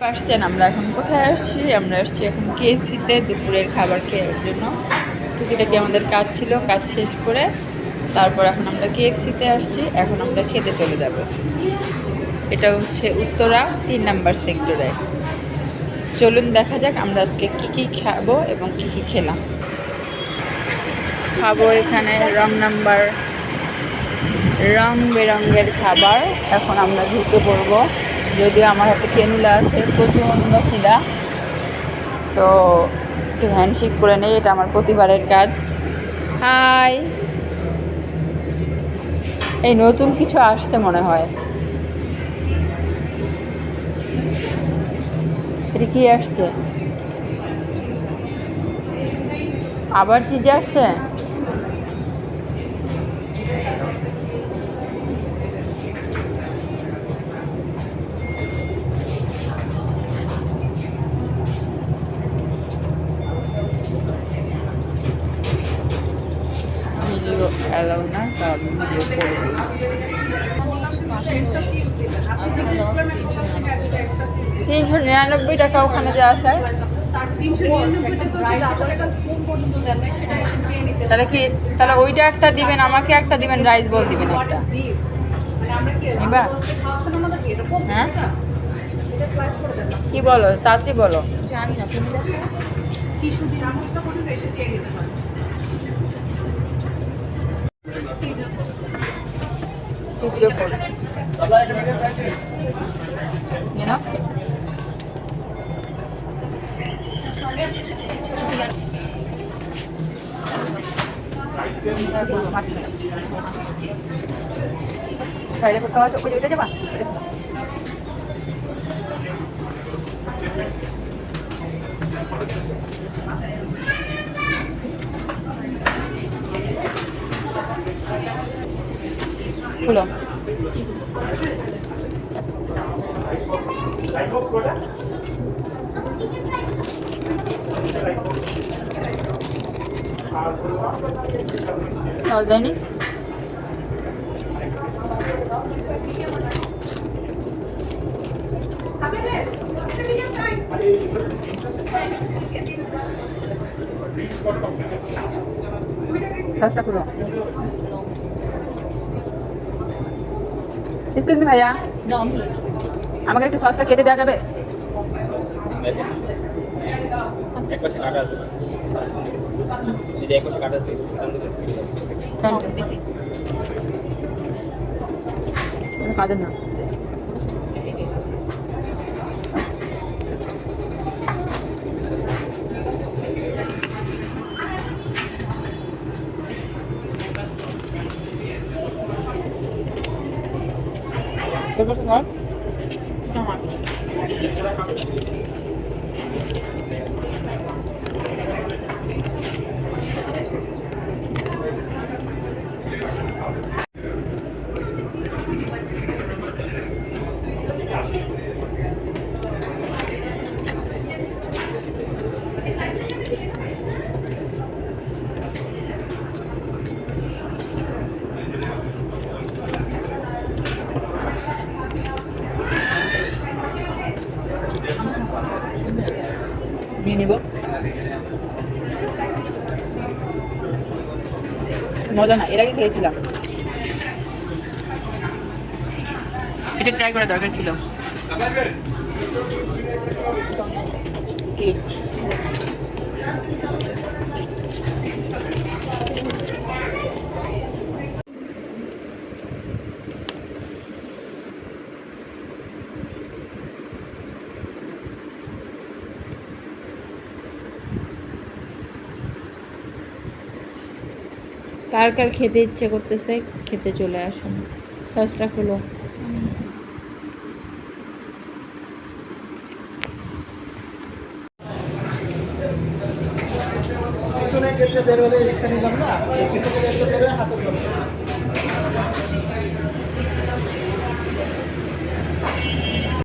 পারছেন আমরা এখন কোথায় আসছি? আমরা আসছি এখন কেএফসিতে দুপুরের খাবার খাওয়ার জন্য। টুকিটাকি আমাদের কাজ ছিল, কাজ শেষ করে তারপর এখন আমরা কেএফসিতে আসছি। এখন আমরা খেতে চলে যাব। এটা হচ্ছে উত্তরা ৩ নাম্বার সেক্টরে। চলুন দেখা যাক আমরা আজকে কি কি খাবো এবং কি কি খেলাম। খাবো এখানে রং বেরঙের খাবার। এখন আমরা ঢুকে পড়বো, যদিও আমার হাতে ক্যানুলা আছে, প্রচণ্ড খিদা। তো একটু হ্যান্ডশেক করে নেই, এটা আমার প্রতিবারের কাজ। হাই, এই নতুন কিছু আসছে মনে হয়। এটা কি আসছে? আবার চিজ আসছে? ভিডিও অ্যালাউ না, কারণ ভিডিও করবি। 399 টাকা ওখানে যা আছে। তাহলে কি, তাহলে ওইটা একটা দিবেন, আমাকে একটা দিবেন, রাইস বল দিবেন একটা। নিবা? হ্যাঁ, কি বলো তাড়াতাড়ি বলো। জানি না, তুমি দেখো। সাইডে কোথাও আছে, ওইটা যাবা? খুলো। সস দেয়নি? সসটা খুলো। এক্সকিউজ মি ভাইয়া, আমাকে একটু সসটা কেটে দেওয়া যাবে? একপাশে কাটা আছে, এই যে একপাশে কাটা আছে, থ্যাংক ইউ। কাঁদেন না। নিয়ে নিব। মজা না, এর আগে খেয়েছিলাম। এটা ট্রাই করা দরকার ছিল। কি কার কার খেতে ইচ্ছে করতেছে খেতে চলে আসুন। সসটা খোলো। পিছনে কেটে বের হলে রিক্সা নিলাম না, পিছনে হাতে